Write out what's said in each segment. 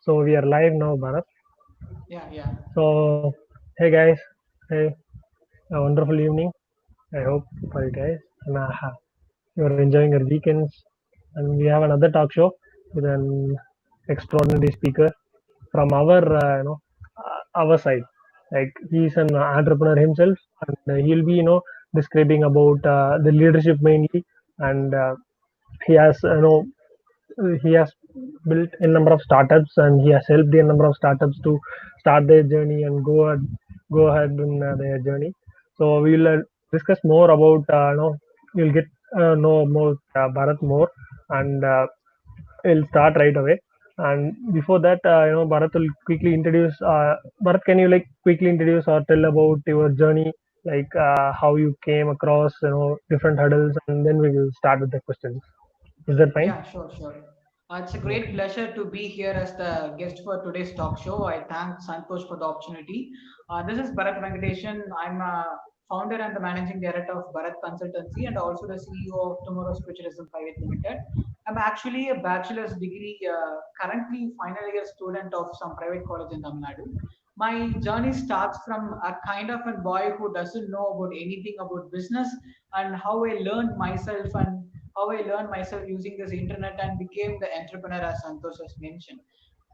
So we are live now, Bharat. Yeah, yeah. So hey guys, hey, a wonderful evening. I hope for you guys, and you're enjoying your weekends. And we have another talk show with an extraordinary speaker from our side. Like he's an entrepreneur himself, and he'll be describing about the leadership mainly, and he has he has built a number of startups and he has helped a number of startups to start their journey and go ahead in their journey. So we will discuss more about you'll get know more Bharat more, and we'll start right away. And before that, Bharat will quickly introduce. Bharat, can you like quickly introduce or tell about your journey, like how you came across different hurdles, and then we will start with the questions. Is that fine? Yeah, sure, sure. It's a great Okay. pleasure to be here as the guest for today's talk show. I thank Santosh for the opportunity. This is Bharat Venkateshan. I'm a founder and the managing director of Bharat Consultancy and also the CEO of Tomorrow's Futurism Private Limited. I'm actually a bachelor's degree, currently final year student of some private college in Tamil Nadu. My journey starts from a kind of a boy who doesn't know about anything about business and how I learned myself and how I learned myself using this internet and became the entrepreneur as Santosh has mentioned.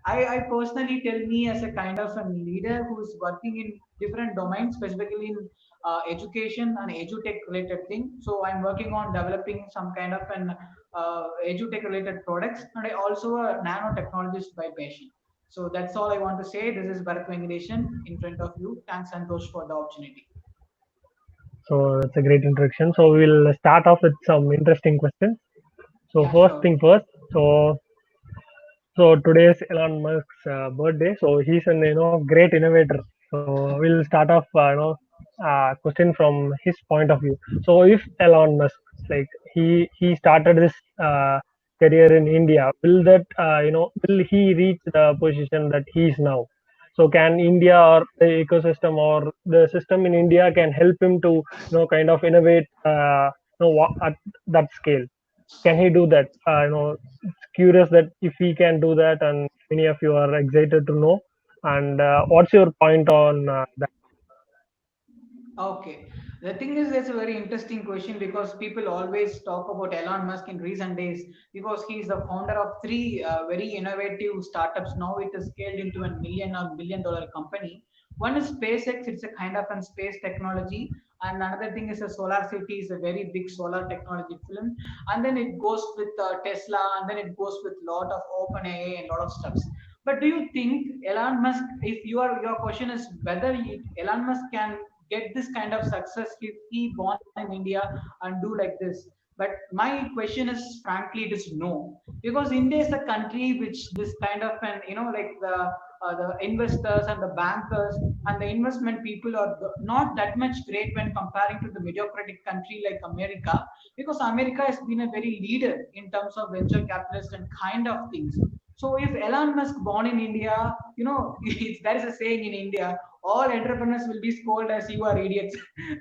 I personally tell me as a kind of a leader who is working in different domains, specifically in education and edutech related thing. So I'm working on developing some kind of an edutech related products, and I also a nanotechnologist by passion. So that's all I want to say. This is Bharat Vengadeshan in front of you. Thanks, Santosh, for the opportunity. So it's a great introduction. So we'll start off with some interesting questions. So Yeah, first sure. thing first. So today is Elon Musk's birthday. So he's an great innovator. So we'll start off question from his point of view. So if Elon Musk, like he started this career in India, will that will he reach the position that he is now? So can India or the ecosystem or the system in India can help him to kind of innovate at that scale? Can he do that? It's curious that if he can do that, and many of you are excited to know. And what's your point on that? Okay. The thing is, that's a very interesting question because people always talk about Elon Musk in recent days because he is the founder of three very innovative startups. Now it is scaled into a million or billion-dollar company. One is SpaceX, it's a kind of a space technology, and another thing is a Solar City, is a very big solar technology film, and then it goes with Tesla, and then it goes with lot of OpenAI and lot of stuffs. But do you think Elon Musk, if your question is whether Elon Musk can get this kind of success if he born in India and do like this? But my question is frankly it is no, because India is a country which this kind of an like the investors and the bankers and the investment people are not that much great when comparing to the mediocratic country like America, because America has been a very leader in terms of venture capitalists and kind of things. So if Elon Musk born in India, there is a saying in India, all entrepreneurs will be scolded as you are idiots.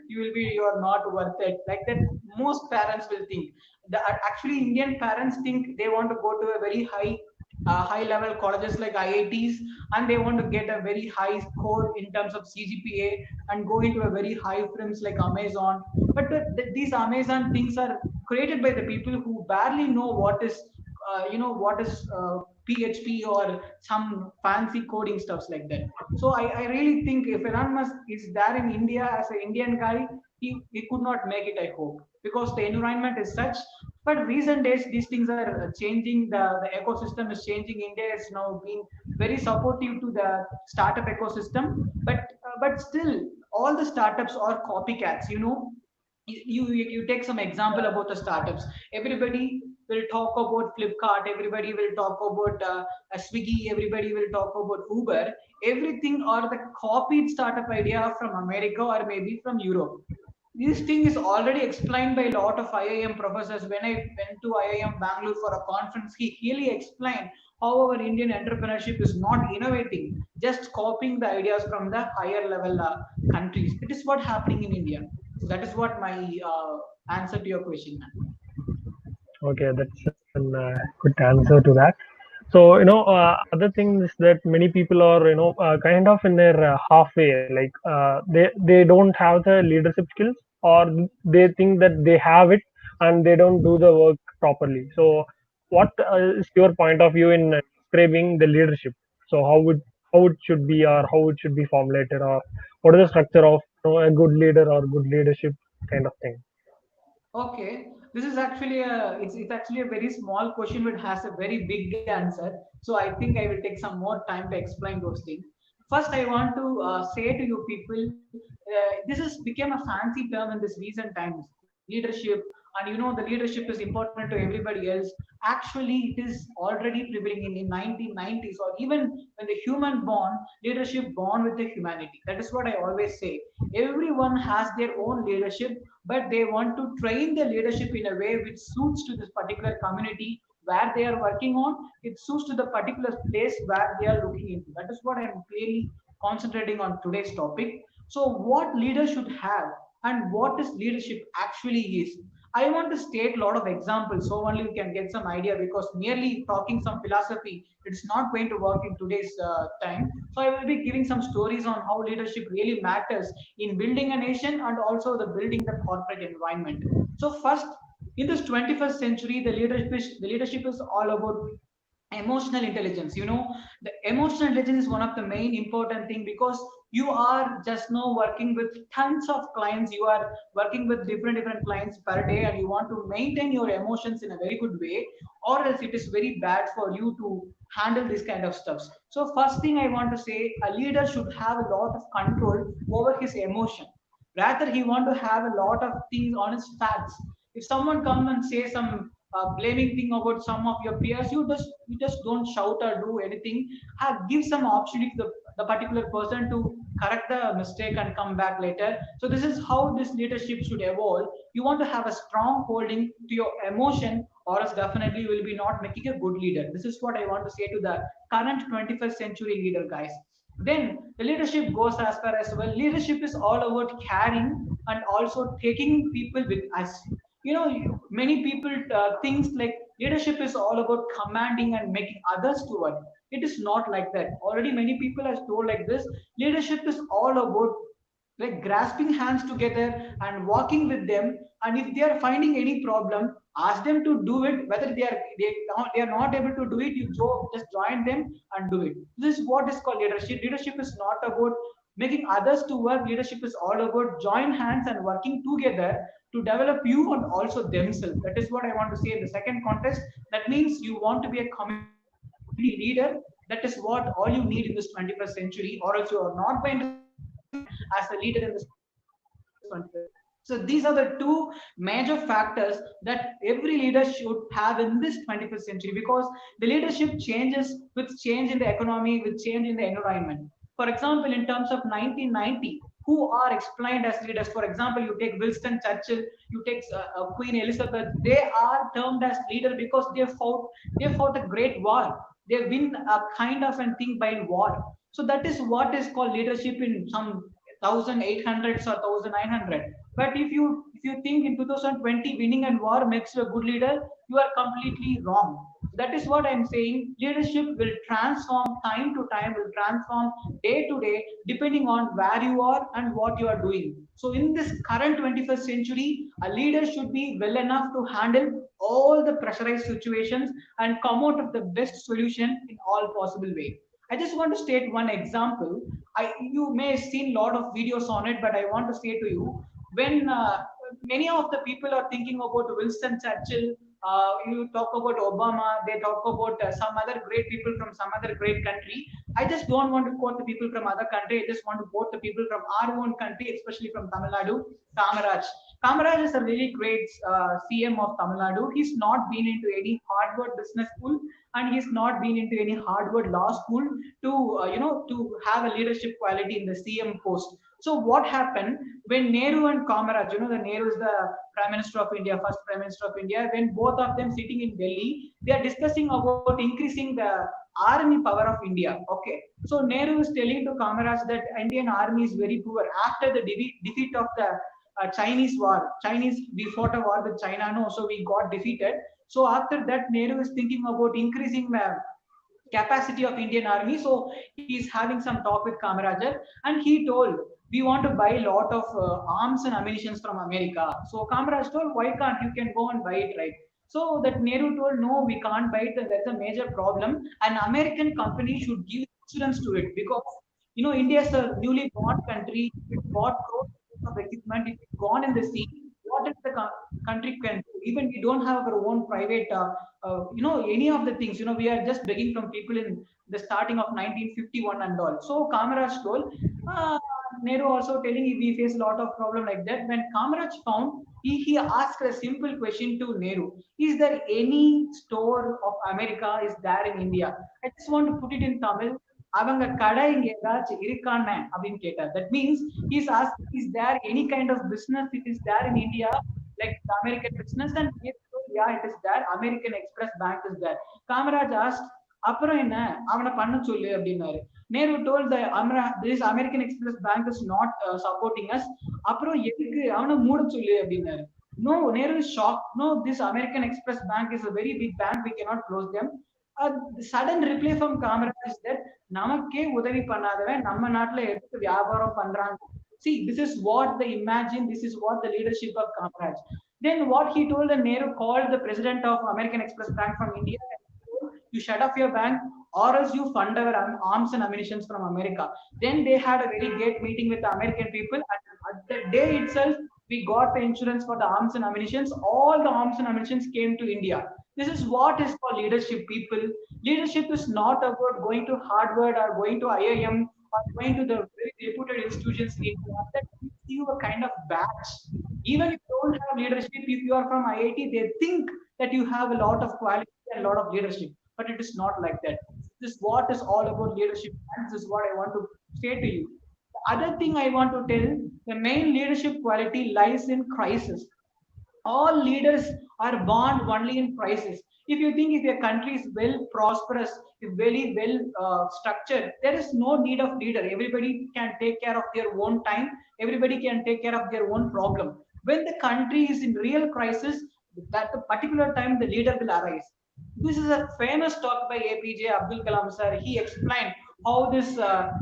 You are not worth it. Like that, most parents will think. Actually, Indian parents think they want to go to a very high level colleges like IITs, and they want to get a very high score in terms of CGPA and go into a very high firms like Amazon. But these Amazon things are created by the people who barely know what is what is PHP or some fancy coding stuffs like that. So I really think if Elon Musk is there in India as an Indian guy, he could not make it, I hope, because the environment is such. But recent days, these things are changing. The ecosystem is changing. India is now being very supportive to the startup ecosystem. But still, all the startups are copycats. You take some example about the startups. Everybody will talk about Flipkart, everybody will talk about Swiggy, everybody will talk about Uber. Everything or the copied startup idea from America or maybe from Europe. This thing is already explained by a lot of IIM professors. When I went to IIM Bangalore for a conference, he really explained how our Indian entrepreneurship is not innovating, just copying the ideas from the higher level countries. It is what happening in India. So that is what my answer to your question, man. Okay, that's a good answer to that. So, other things that many people are, kind of in their halfway, like they don't have the leadership skills, or they think that they have it and they don't do the work properly. So, what is your point of view in describing the leadership? So, how it should be, or how it should be formulated, or what is the structure of a good leader or good leadership kind of thing? Okay, this is actually it's actually a very small question but has a very big answer. So I think I will take some more time to explain those things. First, I want to say to you people, this has become a fancy term in this recent times. Leadership, and the leadership is important to everybody else. Actually, it is already prevailing in 1990s, or even when the human born, leadership born with the humanity. That is what I always say. Everyone has their own leadership, but they want to train the leadership in a way which suits to this particular community where they are working on. It suits to the particular place where they are looking into. That is what I'm clearly concentrating on today's topic. So what leaders should have, and what is leadership actually is, I want to state a lot of examples so only we can get some idea, because merely talking some philosophy, it's not going to work in today's time. So I will be giving some stories on how leadership really matters in building a nation and also the building the corporate environment. So first, in this 21st century, the leadership is all about emotional intelligence. The emotional intelligence is one of the main important thing, because you are just now working with tons of clients, you are working with different clients per day, and you want to maintain your emotions in a very good way, or else it is very bad for you to handle this kind of stuff. So first thing I want to say, a leader should have a lot of control over his emotion. Rather, he want to have a lot of things on his facts. If someone come and say some blaming thing about some of your peers, you just don't shout or do anything. Give some opportunity to the particular person to correct the mistake and come back later. So this is how this leadership should evolve. You want to have a strong holding to your emotion, or else definitely you will be not making a good leader. This is what I want to say to the current 21st century leader, guys. Then the leadership goes as far as, well, leadership is all about caring and also taking people with us. Many people thinks like leadership is all about commanding and making others to work. It is not like that. Already many people have told like this. Leadership is all about like grasping hands together and walking with them, and if they are finding any problem, ask them to do it. Whether they are not able to do it, you just join them and do it. This is what is called leadership. Leadership is not about making others to work. Leadership is all about join hands and working together to develop you and also themselves. That is what I want to say in the second context. That means you want to be a community leader. That is what all you need in this 21st century, or else you are not going to succeed as a leader in this 21st century. So these are the two major factors that every leader should have in this 21st century, because the leadership changes with change in the economy, with change in the environment. For example, in terms of 1990, who are explained as leaders? For example, you take Winston Churchill, you take Queen Elizabeth. They are termed as leader because they fought a great war. They win a kind of a thing by war. So that is what is called leadership in some 1800s or 1900. But if you think in 2020 winning a war makes you a good leader, you are completely wrong. That is what I'm saying. Leadership will transform time to time, will transform day to day, depending on where you are and what you are doing. So, in this current 21st century, a leader should be well enough to handle all the pressurized situations and come out of the best solution in all possible way. I just want to state one example. You may have seen a lot of videos on it, but I want to say to you, when many of the people are thinking about Winston Churchill, you talk about Obama, they talk about some other great people from some other great country. I just don't want to quote the people from other country. I just want to quote the people from our own country, especially from Tamil Nadu. Kamaraj. Kamaraj is a really great CM of Tamil Nadu. He's not been into any Harvard business school, and he's not been into any Harvard law school to to have a leadership quality in the CM post. So what happened when Nehru and Kamaraj, the Nehru is the Prime Minister of India, first Prime Minister of India, when both of them sitting in Delhi, they are discussing about increasing the army power of India. Okay, so Nehru is telling to Kamaraj that Indian army is very poor after the defeat of the Chinese war. We fought a war with China, no, so we got defeated. So after that, Nehru is thinking about increasing capacity of Indian Army. So he's having some talk with Kamarajar, and he told, we want to buy a lot of arms and ammunitions from America. So Kamaraj told, why can't you can go and buy it, right? So that Nehru told, no, we can't buy it. That's a major problem. An American company should give insurance to it, because India is a newly born country. It bought crores of equipment. If it's gone in the sea, what is the country can do? Even we don't have our own private, any of the things. We are just begging from people in the starting of 1951 and all. So Kamaraj told, uh, Nehru also telling we face a lot of problem like that. When Kamaraj found, he asked a simple question to Nehru: is there any store of America is there in India? I just want to put it in Tamil. அவங்க கடை இங்க ஏதாச்சும் இருக்கானே அப்படின்னு கேட்டார். That means he's asking, is there any kind of business it is there in India, like the American business? And he told, yeah, it is there. American Express Bank is there. Kamaraj asked, அப்புறம் என்ன அவனை பண்ண சொல்லு அப்படின்னாரு. Nehru told the this American Express Bank is not supporting us. அப்புறம் எதுக்கு அவனை மூட சொல்லு அப்படின்னாரு. No, Nehru is shocked. No, this American Express Bank is a very big bank. We cannot close them. The sudden reply from Kamaraj is that நமக்கே உதவி பண்ணாதவன் நம்ம நாட்டுல எடுத்து வியாபாரம் பண்றாங்க. See, this is what they imagine. This is what the leadership of Kamaraj. Then what he told, and Nehru called the president of American Express Bank from India and told, you shut off your bank or else you fund our arms and ammunition from America. Then they had a very great meeting with the American people, and at the day itself we got the insurance for the arms and ammunition. All the arms and ammunition came to India. This is what is called leadership, people. Leadership is not about going to Harvard or going to IIM or going to the very reputed institutions in India. That gives you a kind of badge. Even if you don't have leadership, if you are from IIT, they think that you have a lot of quality and a lot of leadership. But it is not like that. This is what is all about leadership. And this is what I want to say to you. The other thing I want to tell, the main leadership quality lies in crisis. All leaders are born only in crisis. If you think if your country is well prosperous, if very well structured, there is no need of leader. Everybody can take care of their own time. Everybody can take care of their own problem. When the country is in real crisis, that the particular time the leader will arise. This is a famous talk by APJ Abdul Kalam sir. He explained how this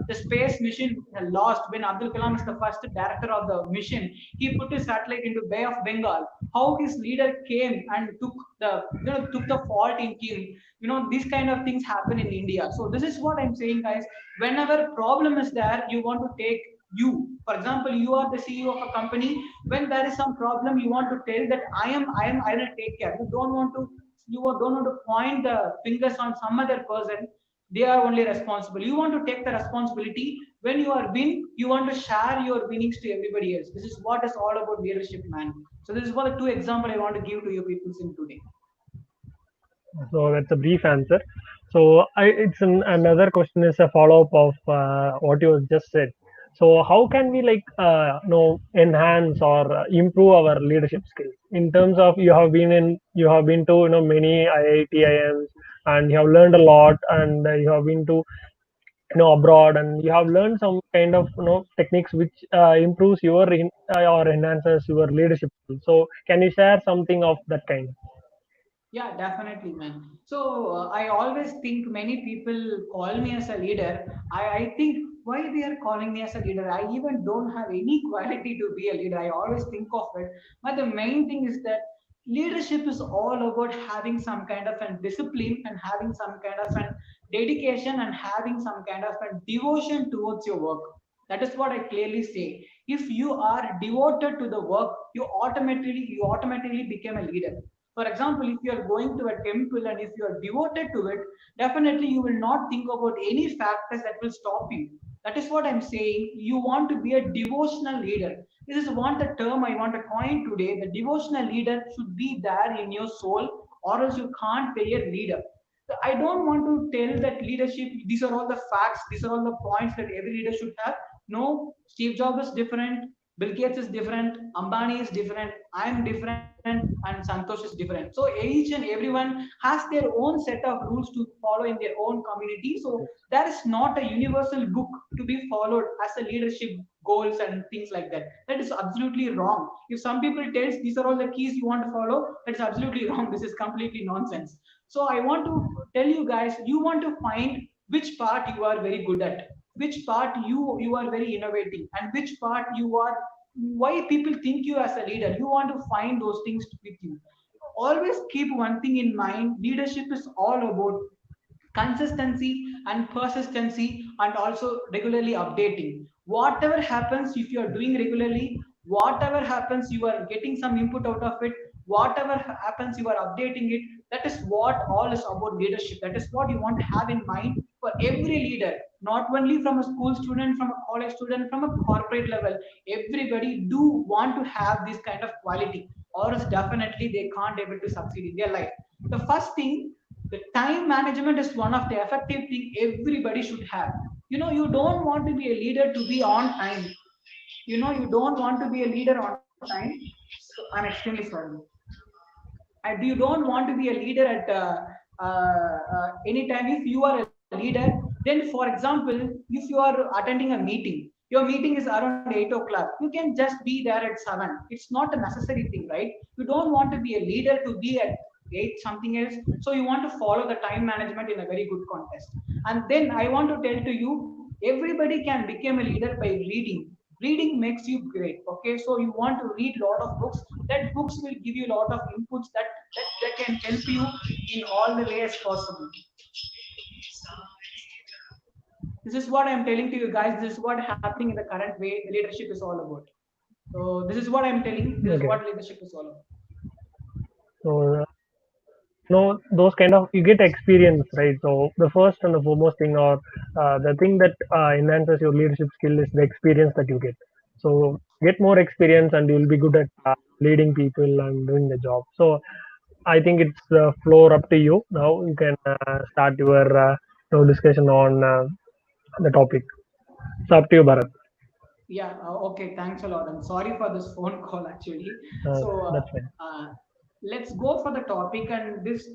the space mission lost when Abdul Kalam is the first director of the mission. He put his satellite into Bay of Bengal. How his leader came and took the fault in him. These kind of things happen in India. So this is what I'm saying, guys. Whenever problem is there, you want to take you. For example, you are the CEO of a company. When there is some problem, you want to tell that I will take care. You don't want to point the fingers on some other person. They are only responsible. You want to take the responsibility. When you are win, you want to share your winnings to everybody else. This is what is all about leadership, man. So this is what the two example I want to give to you people in today. So that's a brief answer. So another question is a follow up of what you just said. So how can we enhance or improve our leadership skills in terms of you have been to many IITIMs and you have learned a lot and you have been to abroad and you have learned some kind of techniques which improves or enhances your leadership skills. So can you share something of that kind? Yeah, definitely, man. So I always think many people call me as a leader. I think why they are calling me as a leader. I even don't have any quality to be a leader. I always think of it. But the main thing is that leadership is all about having some kind of a discipline and having some kind of an dedication and having some kind of a devotion towards your work. That is what I clearly say. If you are devoted to the work, you automatically become a leader. For example, if you are going to a temple and if you are devoted to it, definitely you will not think about any factors that will stop you. That is what I'm saying. You want to be a devotional leader. This is one the term I want to coin today. The devotional leader should be there in your soul, or else you can't be a leader. So I don't want to tell that leadership, these are all the facts, these are all the points that every leader should have. No, Steve Jobs is different, Bill Gates is different, Ambani is different, I am different, and Santosh is different. So each and everyone has their own set of rules to follow in their own community. So there is not a universal book to be followed as a leadership goals and things like that. That is absolutely wrong. If some people tells these are all the keys you want to follow, that is absolutely wrong. This is completely nonsense. So I want to tell you guys, you want to find which part you are very good at, which part you are very innovating, and which part you are, why people think you as a leader. You want to find those things with you. Always keep one thing in mind: leadership is all about consistency and persistency, and also regularly updating. Whatever happens, if you are doing regularly, whatever happens, you are getting some input out of it, whatever happens, you are updating it. That is what all is about leadership. That is what you want to have in mind for every leader, not only from a school student, from a college student, from a corporate level. Everybody do want to have this kind of quality, or else definitely they can't able to succeed in their life. The first thing, the time management is one of the effective thing everybody should have. You don't want to be a leader to be on time. You don't want to be a leader on time. So I'm extremely sorry. And you don't want to be a leader at any time. If you are a leader, then for example, if you are attending a meeting, your meeting is around 8 o'clock, you can just be there at 7. It's not a necessary thing, right? You don't want to be a leader to be at 8 something else. So you want to follow the time management in a very good context. And then I want to tell to you, everybody can become a leader by reading. Reading makes you great. Okay, so you want to read a lot of books. That books will give you a lot of inputs that can help you in all the ways possible. This is what I'm telling to you guys. This is what happening in the current way leadership is all about. So this is what I'm telling. This is Okay. what leadership is all about. So those kind of, you get experience, right? So the first and the foremost thing, or the thing that enhances your leadership skill, is the experience that you get. So get more experience and you'll be good at leading people and doing the job. So I think it's the floor up to you now. You can start your discussion on the topic. It's up to you, Bharat. Yeah, okay, thanks a lot. I'm sorry for this phone call actually. So That's fine. let's go for the topic. And this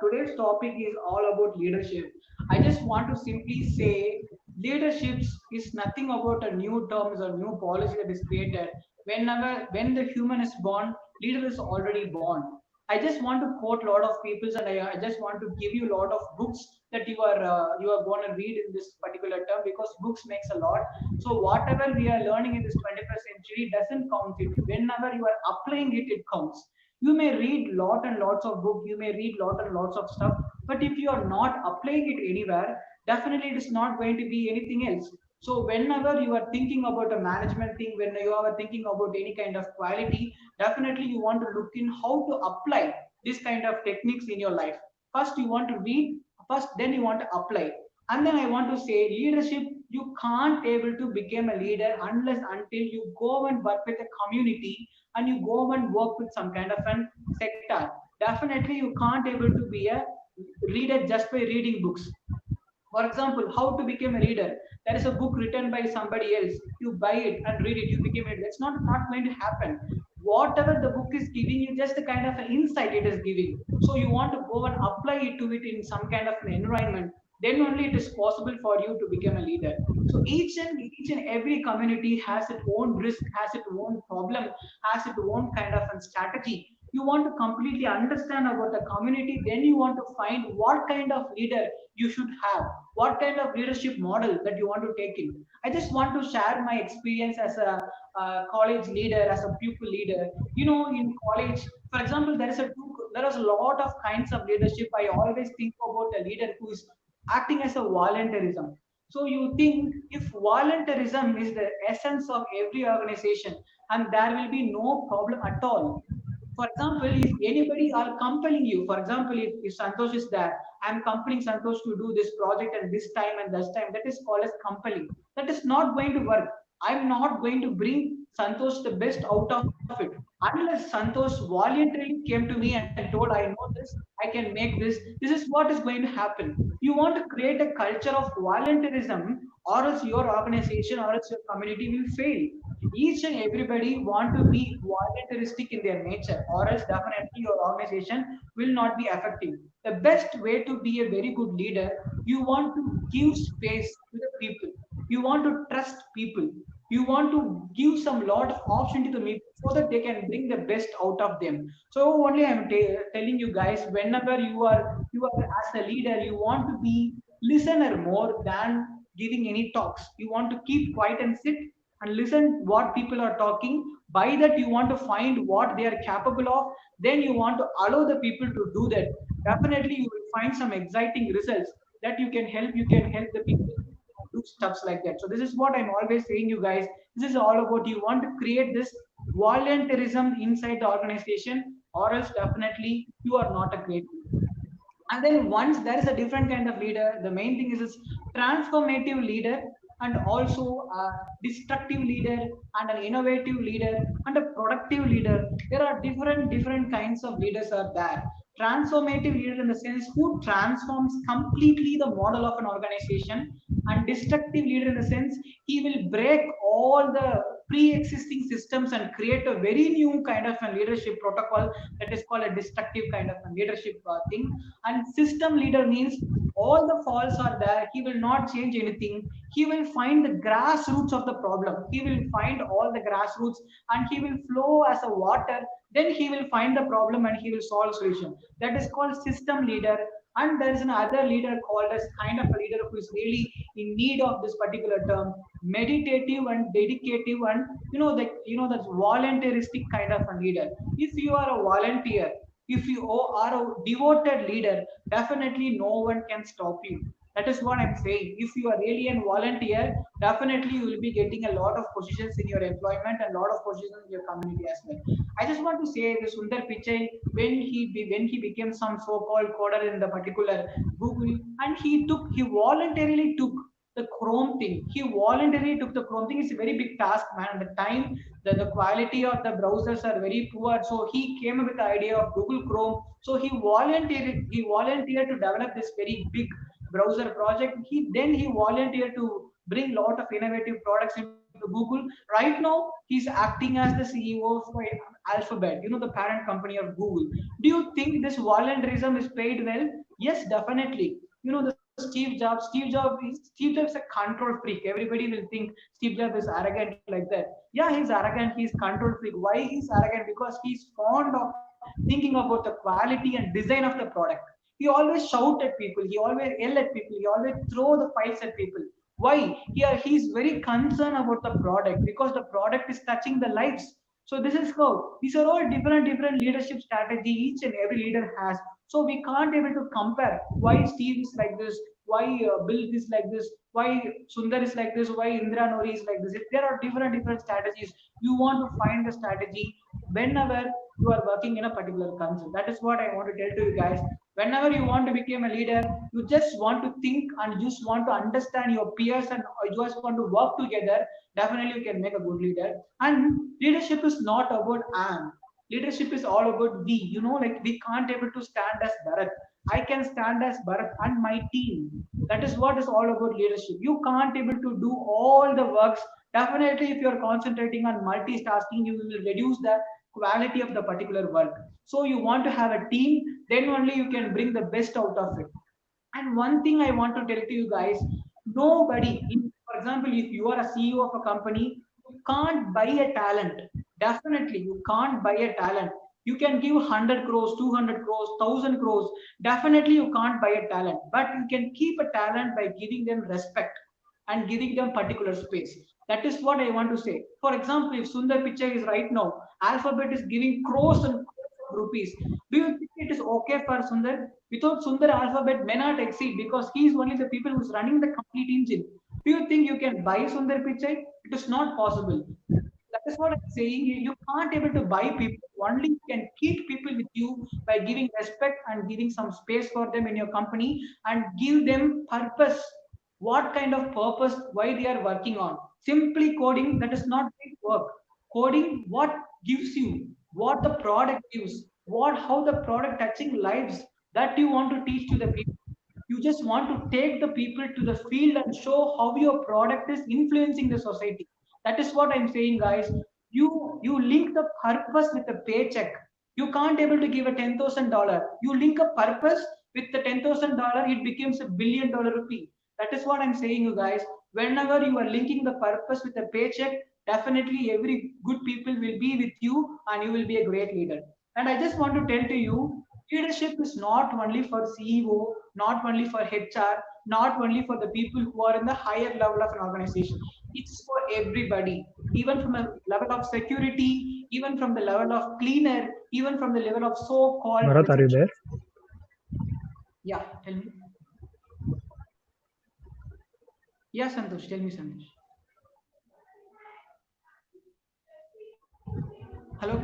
today's topic is all about leadership. I just want to simply say leadership is nothing about a new terms or new policy that is created. When the human is born, leader is already born. I just want to quote a lot of people, and I just want to give you a lot of books that you are going to read in this particular term, because books makes a lot. So whatever we are learning in this 21st century doesn't count it. Whenever you are applying it, it counts. You may read lot and lots of book, you may read lot and lots of stuff, but if you are not applying it anywhere, definitely it is not going to be anything else. So whenever you are thinking about a management thing, when you are thinking about any kind of quality, definitely you want to look in how to apply this kind of techniques in your life. First you want to read, first then you want to apply. And then I want to say leadership, you can't able to become a leader unless until you go and work with a community, and you go and work with some kind of an sector. Definitely you can't able to be a leader just by reading books. For example, how to become a reader. There is a book written by somebody else. You buy it and read it, you become it. That's not going to happen. Whatever the book is giving you, just the kind of an insight it is giving. So you want to go and apply it to it in some kind of an environment. Then only it is possible for you to become a leader. So each and every community has its own risk, has its own problem, has its own kind of a strategy. You want to completely understand about the community, then you want to find what kind of leader you should have, what kind of leadership model that you want to take in. I just want to share my experience as a college leader, as a pupil leader. In college, for example, there is a lot of kinds of leadership. I always think about a leader who is acting as a volunteerism. So you think if volunteerism is the essence of every organization, and there will be no problem at all. For example, if anybody are compelling you, for example, if Santosh is there, I'm compelling Santosh to do this project at this time and this time, that is called as compelling. That is not going to work. I'm not going to bring Santosh the best out of it unless Santosh voluntarily came to me and told, I know this, I can make this. This is what is going to happen. You want to create a culture of volunteerism, or else your organization or else your community will fail. Each and everybody want to be voluntaristic in their nature, or else definitely your organization will not be effective. The best way to be a very good leader, you want to give space to the people, you want to trust people, you want to give some lot of option to the people so that they can bring the best out of them. So only I'm telling you guys, whenever you are as a leader, you want to be listener more than giving any talks. You want to keep quiet and sit and listen what people are talking. By that you want to find what they are capable of, then you want to allow the people to do that. Definitely you will find some exciting results that you can help the people do stuffs like that. So this is what I'm always saying, you guys. This is all about you want to create this volunteerism inside the organization, or else definitely you are not a great leader. And then once there is a different kind of leader, the main thing is transformative leader, and also a destructive leader, and an innovative leader, and a productive leader. There are different kinds of leaders are there. Transformative leader in the sense who transforms completely the model of an organization, and destructive leader in the sense he will break all the pre-existing systems and create a very new kind of a leadership protocol. That is called a destructive kind of a leadership thing. And system leader means all the faults are there, he will not change anything, he will find the grassroots of the problem, he will find all the grassroots, and he will flow as a water, then he will find the problem and he will solve solution. That is called system leader. And there is another leader called as kind of a leader who is really in need of this particular term, meditative and dedicative, and that's voluntaristic kind of a leader. If you are a volunteer, if you are a devoted leader, definitely no one can stop you. That is what I'm saying. If you are really a volunteer, definitely you will be getting a lot of positions in your employment and a lot of positions in your community as well. I just want to say the Sundar Pichai, when he became some so-called coder in the particular Google, and he voluntarily took the Chrome thing. He voluntarily took the Chrome thing. It's a very big task, man. At the time, the quality of the browsers are very poor. So he came up with the idea of Google Chrome. So he volunteered to develop this very big browser project. He volunteered to bring a lot of innovative products into Google. Right now, he's acting as the CEO of Alphabet, the parent company of Google. Do you think this volunteerism is paid well? Yes, definitely. The Steve Jobs is a control freak. Everybody will think Steve Jobs is arrogant like that. Yeah, he's arrogant, he's control freak. Why he's arrogant? Because he's fond of thinking about the quality and design of the product. He always shout at people, he always yell at people, he always throw the files at people. Why? He's very concerned about the product because the product is touching the lives. So this is how these are all different leadership strategy each and every leader has. So we can't able to compare why Steve is like this, why Bill is like this, why Sundar is like this, why Indra Nori is like this. There are different strategies. You want to find the strategy whenever you are working in a particular concern. That is what I want to tell to you guys. Whenever you want to become a leader, you just want to think and just want to understand your peers, and you just want to work together. Definitely, you can make a good leader. And leadership is not about am. Leadership is all about we. Like we can't able to stand as Bharat. I can stand as Bharat and my team. That is what is all about leadership. You can't able to do all the works. Definitely, if you are concentrating on multitasking, you will reduce the quality of the particular work. So you want to have a team, then only you can bring the best out of it. And one thing I want to tell to you guys, for example, if you are a CEO of a company, you can't buy a talent. Definitely, you can't buy a talent. You can give 100 crores, 200 crores, 1000 crores. Definitely, you can't buy a talent, but you can keep a talent by giving them respect and giving them particular space. That is what I want to say. For example, if Sundar Pichai is right now, Alphabet is giving crores and crores of rupees. Do you think it is okay for Sundar? Without Sundar, Alphabet may not exceed because he is only the people who is running the complete engine. Do you think you can buy Sundar Pichai? It is not possible. That is what I'm saying. You can't able to buy people. Only you can keep people with you by giving respect and giving some space for them in your company and give them purpose. What kind of purpose? Why they are working on? Simply coding, that is not great work. Coding, what gives you? What the product gives? What how the product touching lives that you want to teach to the people. You just want to take the people to the field and show how your product is influencing the society. That is what I'm saying, guys. You link the purpose with the paycheck. You can't able to give a $10,000. You link a purpose with the $10,000, it becomes $1 billion rupee. That is what I'm saying, you guys. Whenever you are linking the purpose with the paycheck, definitely every good people will be with you and you will be a great leader. And I just want to tell to you, Leadership is not only for CEO, not only for HR, not only for the people who are in the higher level of an organization. It's for everybody, even from a level of security, even from the level of cleaner, even from the level of so-called Bharat, are you there? receptionist. Yeah, tell me. Yeah, Santosh, tell me, Santosh. Hello,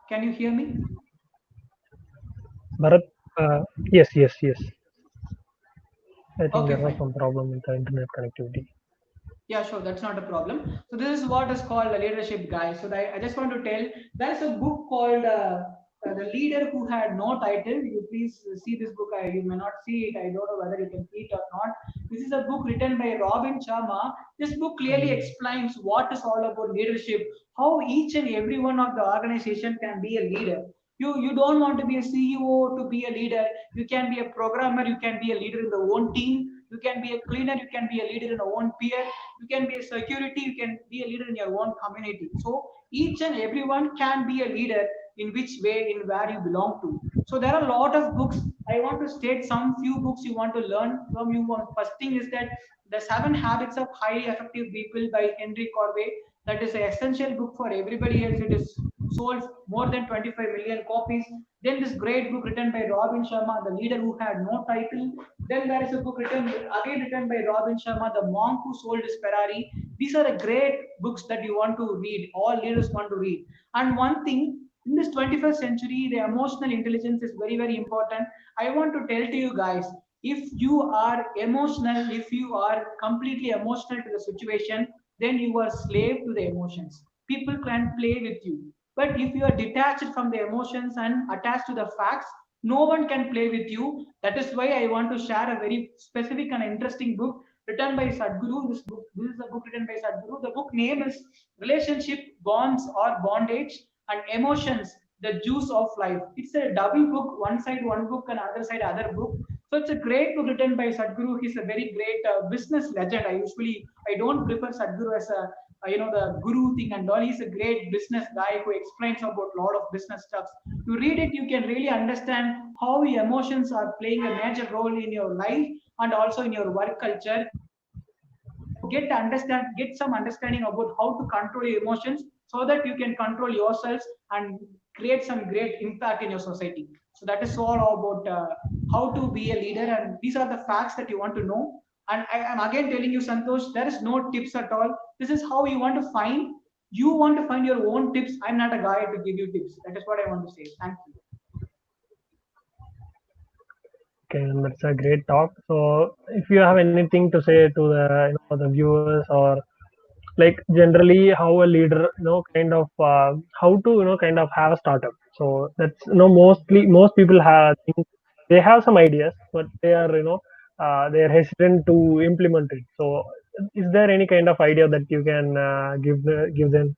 can you hear me? Bharat, yes, yes, yes. I think Okay, there was fine. some problem with the internet connectivity. Yeah, sure, that's not a problem. So this is what is called a leadership guy. So I just want to tell there's a book called The Leader Who Had No Title. You please see this book. You may not see it. I don't know whether you can see it or not. This is a book written by Robin Sharma. This book clearly Um, explains what is all about leadership, how each and every one of the organization can be a leader. You don't want to be a CEO to be a leader. You can be a programmer. You can be a leader in the own team. You can be a cleaner. You can be a leader in your own peer. You can be a security. You can be a leader in your own community. So each and everyone can be a leader in which way, in where you belong to. So there are a lot of books. I want to state some few books you want to learn from. You want first thing is that the Seven Habits of Highly Effective People by Henry Corway. That is an essential book for everybody else. It is sold more than 25 million copies. Then this great book written by Robin Sharma, The Leader Who Had No Title. Then there is a book written by Robin Sharma, The Monk Who Sold His Ferrari. These are a great books that you want to read. All leaders want to read. And one thing, in this 21st century, the emotional intelligence is very, very important. I want to tell to you guys, if you are emotional, if you are completely emotional to the situation, then you are slave to the emotions. People can play with you. But if you are detached from the emotions and attached to the facts, no one can play with you. That is why I want to share a very specific and interesting book written by Sadhguru. This is a book written by Sadhguru. The book name is Relationship, Bonds or Bondage and Emotions, The Juice of Life. It's a double book, one side one book and other side other book. So it's a great book written by Sadhguru. He's a very great business legend. I don't prefer Sadhguru as a the guru thing and all. He's a great business guy who explains about a lot of business stuff. You read it, you can really understand how your emotions are playing a major role in your life and also in your work culture. So get some understanding about how to control your emotions so that you can control yourselves and create some great impact in your society. So that is all about how to be a leader, and these are the facts that you want to know. And I am again telling you, Santosh, there is no tips at all. This is how you want to find. You want to find your own tips. I'm not a guy to give you tips. That is what I want to say. Thank you. Okay, and that's a great talk. So, if you have anything to say to the viewers, or like generally how a leader kind of how to kind of have a startup. So that's mostly most people have think they have some ideas, but they are hesitant to implement it. So is there any kind of idea that you can give them?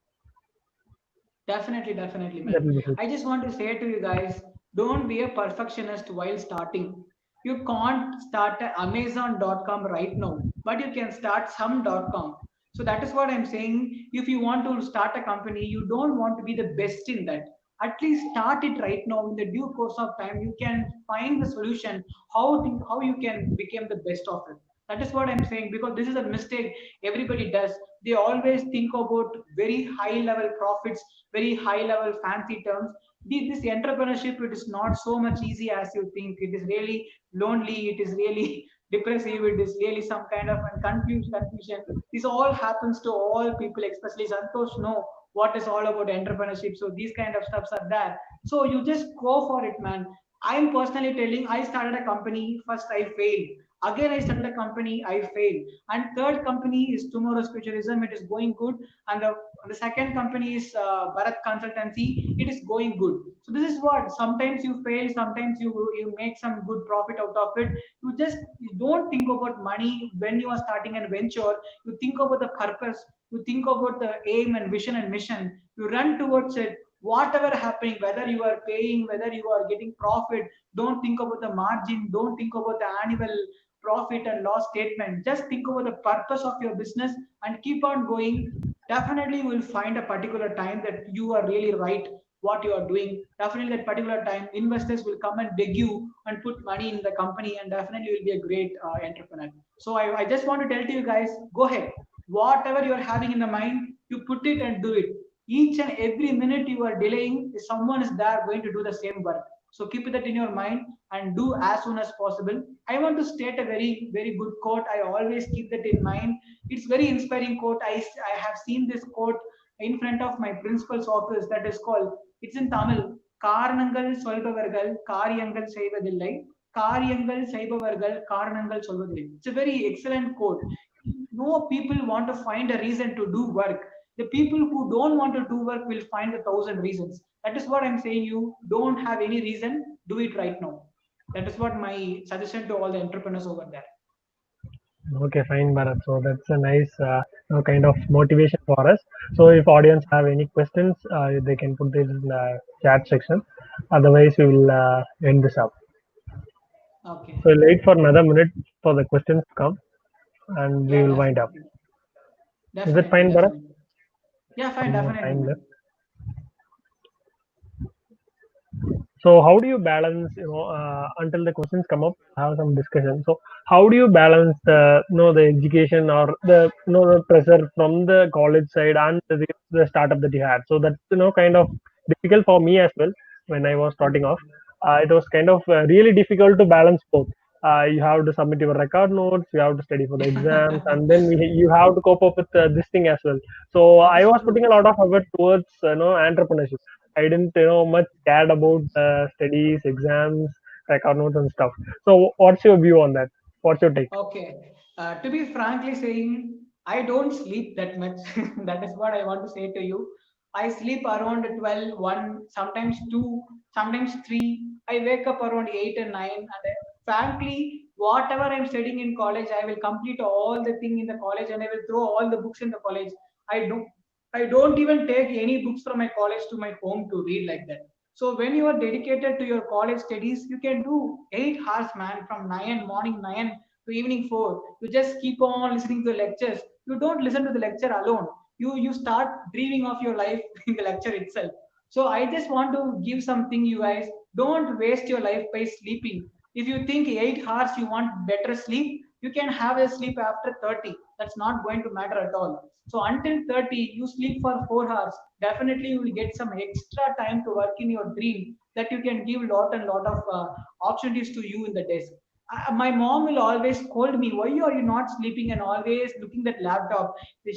Definitely, That man. will be good. I just want to say to you guys, don't be a perfectionist while starting. You can't start a Amazon.com right now, but you can start some.com. So that is what I'm saying. If you want to start a company, you don't want to be the best in that. At least start it right now. In the due course of time, you can find the solution how you can become the best of it. That is what I'm saying, because this is a mistake everybody does. They always think about very high level profits, very high level fancy terms. This entrepreneurship, it is not so much easy as you think. It is really lonely. It is really depressive. It is really some kind of confusion. This all happens to all people, especially Santosh know what is all about entrepreneurship. So these kind of stuffs are there. So you just go for it, man. I'm personally telling, I started a company. First, I failed. Again, I started a company. I failed. And third company is Tomorrow's Futurism. It is going good. And the second company is Bharat Consultancy. It is going good. So this is what, sometimes you fail, sometimes you make some good profit out of it. You don't think about money when you are starting a venture. You think about the purpose. You think about the aim and vision and mission. You run towards it. Whatever happening, whether you are paying, whether you are getting profit, don't think about the margin. Don't think about the annual profit and loss statement. Just think about the purpose of your business and keep on going. Definitely you will find a particular time that you are really right. what you are doing. Definitely, that particular time, investors will come and beg you and put money in the company, and definitely you will be a great entrepreneur. So I just want to tell to you guys, go ahead. Whatever you are having in the mind, you put it and do it. Each and every minute you are delaying, someone is there going to do the same work. So keep that in your mind and do as soon as possible. I want to state a very, very good quote. I always keep that in mind. It's very inspiring quote. I have seen this quote in front of my principal's office, that is called, it's in Tamil, காரணங்கள் சொல்பவர்கள் காரியங்கள் செய்வதில்லை, காரியங்கள் செய்பவர்கள் காரணங்கள் சொல்வதில்லை. It's a very excellent quote. No people want to find a reason to do work. The people who don't want to do work will find a thousand reasons. That is what I'm saying. You don't have any reason, do it right now. That is what my suggestion to all the entrepreneurs over there. Okay, fine, Bharat. So that's a nice kind of motivation for us. So if audience have any questions, they can put this in the chat section. Otherwise, we will end this up. Okay. So we'll wait for another minute for the questions to come, and we Yeah, will wind up. definitely. Is it Definitely, fine, Bharat? definitely. Yeah, fine, One more definitely, time left. man. So how do you balance, until the questions come up, have some discussion. So how do you balance the, the education or the, the pressure from the college side and the startup that you had? So that's, kind of difficult for me as well when I was starting off. It was kind of really difficult to balance both. You have to submit your record notes, you have to study for the exams, and then you have to cope up with this thing as well. So That I is was putting a true. lot of effort towards, entrepreneurship. I didn't, much cared about studies, exams, record notes, and stuff. So, what's your view on that? What's your take? Okay. To be frankly saying, I don't sleep that much. That is what I want to say to you. I sleep around 12, 1, sometimes 2, sometimes 3. I wake up around 8 and 9. And frankly, whatever I'm studying in college, I will complete all the thing in the college and I will throw all the books in the college. I don't, I don't even take any books from my college to my home to read like that. So when you are dedicated to your college studies, you can do 8 hours, man, from 9 morning 9 to evening 4. You just keep on listening to lectures. You don't listen to the lecture alone. You start dreaming of your life in the lecture itself. So I just want to give something, you guys. Don't waste your life by sleeping. If you think 8 hours you want better sleep, you can have a sleep after 30. That's not going to matter at all. So until 30, you sleep for 4 hours. Definitely you will get some extra time to work in your dream, that you can give lot and lot of opportunities to you in the days. My mom will always scold me, why are you not sleeping and always looking at laptop?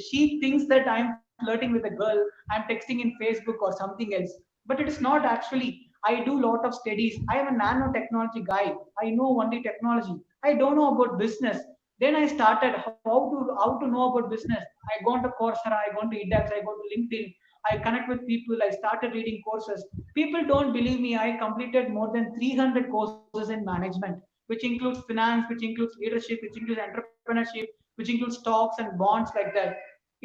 She thinks that I'm flirting with a girl, I'm texting in Facebook or something else. But it is not actually. I do lot of studies. I am a nanotechnology guy. I know only technology. I don't know about business. Then I started how to know about business. I gone to Coursera, I gone to edX, I go to LinkedIn. I connect with people. I started reading courses. People don't believe me. I completed more than 300 courses in management, which includes finance, which includes leadership, which includes entrepreneurship, which includes stocks and bonds like that.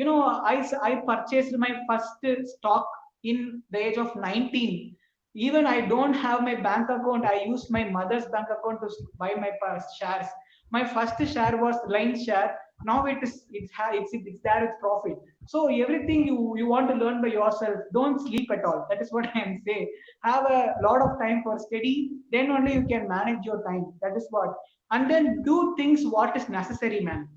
I purchased my first stock in the age of 19. Even I don't have my bank account. I used my mother's bank account to buy my shares. My first share was Reliance share. Now it's there with profit. So everything you want to learn by yourself. Don't sleep at all. That is what I am saying. Have a lot of time for study. Then only you can manage your time. That is what. And then do things what is necessary, man.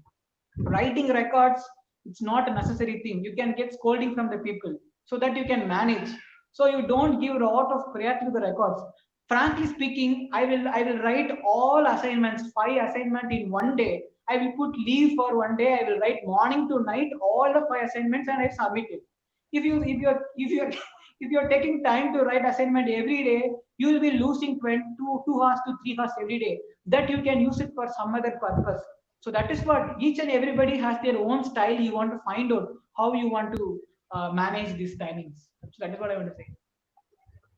Writing records, it's not a necessary thing. You can get scolding from the people so that you can manage. So you don't give a lot of priority to the records. Frankly speaking, I will write all assignments, 5 assignment in one day. I will put leave for one day. I will write morning to night all the 5 assignments and I submit it. If you're if you're taking time to write assignment every day, you will be losing 2 hours to 3 hours every day, that you can use it for some other purpose. So that is what, each and everybody has their own style. You want to find out how you want to manage these timings. So that is what I want to say.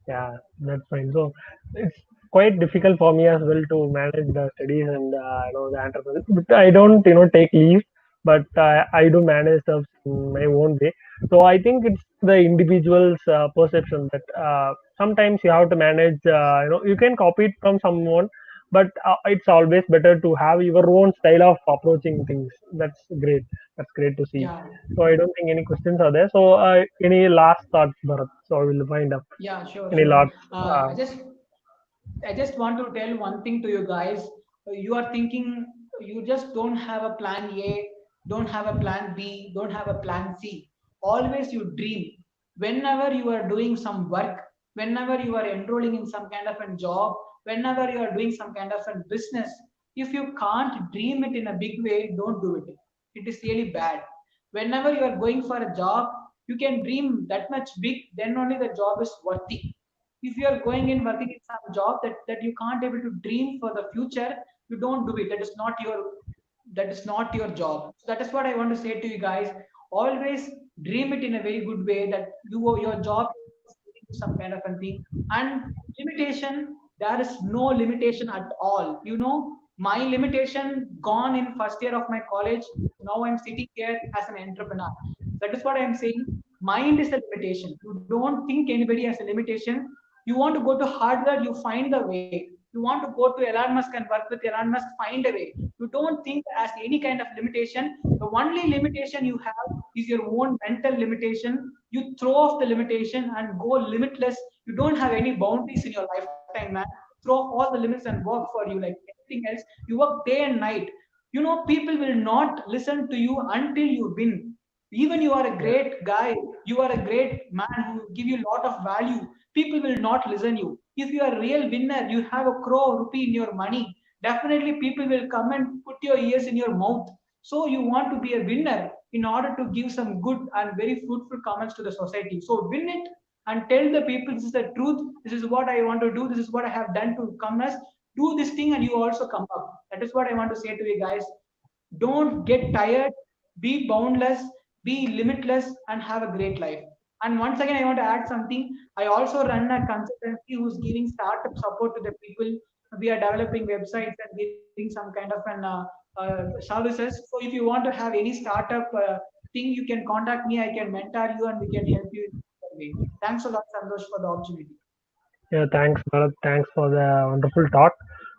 Yeah, that's fine. So it's quite difficult for me as well to manage the studies and the entrepreneurs. But I don't take leave, but I do manage stuff in my own way. So I think it's the individual's perception that sometimes you have to manage. You can copy it from someone, but it's always better to have your own style of approaching things. That's great to see. Yeah, So I don't think any questions are there. So any last thoughts, Bharat? So I will wind up. yeah, sure, Any sure. last Uh, I just I just want to tell one thing to you guys. You are thinking you just don't have a plan A, don't have a plan B, don't have a plan C. Always you dream. Whenever you are doing some work, whenever you are enrolling in some kind of a job, whenever you are doing some kind of a business, if you can't dream it in a big way, don't do it. It is really bad. Whenever you are going for a job, you can dream that much big, then only the job is worthy. If you are going in working in some job that you can't able to dream for the future, you don't do it. That is not your job. So that is what I want to say to you guys. Always dream it in a very good way, that your job is leading to some kind of a thing. And limitation, there is no limitation at all. My limitation gone in first year of my college. Now I'm sitting here as an entrepreneur. That is what I'm saying. Mind is a limitation. You don't think anybody has a limitation. You want to go to hardware, you find the way. You want to go to Elon Musk and work with Elon Musk, find a way. You don't think as any kind of limitation. The only limitation you have is your own mental limitation. You throw off the limitation and go limitless. You don't have any boundaries in your lifetime, man. Throw off all the limits and work for you like anything else. You work day and night. People will not listen to you until you win. Even you are a yeah. great guy, you are a great man who give you a lot of value, people will not listen you. If you are a real winner, you have a crore rupee in your money, definitely people will come and put your ears in your mouth. So you want to be a winner in order to give some good and very fruitful comments to the society. So win it and tell the people this is the truth, this is what I want to do, this is what I have done to come as, do this thing and you also come up. That is what I want to say to you guys. Don't get tired, be boundless, be limitless, and have a great life. And once again, I want to add something. I also run a consultancy who's giving startup support to the people. We are developing websites and giving some kind of services. So if you want to have any startup thing, you can contact me. I can mentor you and we can help you in that way. Thanks a lot, Santosh, for the opportunity. Yeah, thanks, Bharat. Thanks for the wonderful talk.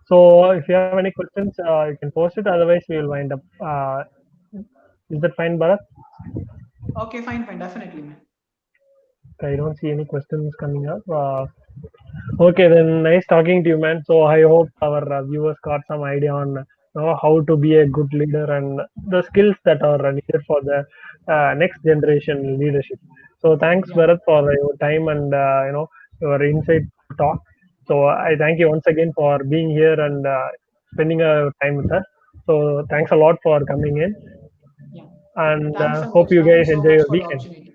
So, if you have any questions, you can post it. Otherwise, we will wind up. Is that fine, Bharat? Okay, fine, fine, definitely, man. I don't see any questions coming up. Okay, then nice talking to you, man. So I hope our viewers got some idea on how to be a good leader and the skills that are needed for the next generation leadership. So thanks, Yeah, Bharat, for your time and your insight talk. So I thank you once again for being here and spending time with us. So thanks a lot for coming in, yeah. and Thanks, hope Santosh. you Thank you guys so enjoy much your for the weekend. opportunity.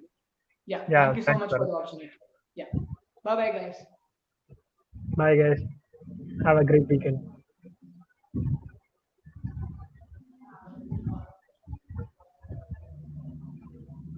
Yeah, Yeah, thank you so thanks, much for Bharat. the opportunity. Yeah. Bye bye, guys. Bye, guys. Have a great weekend.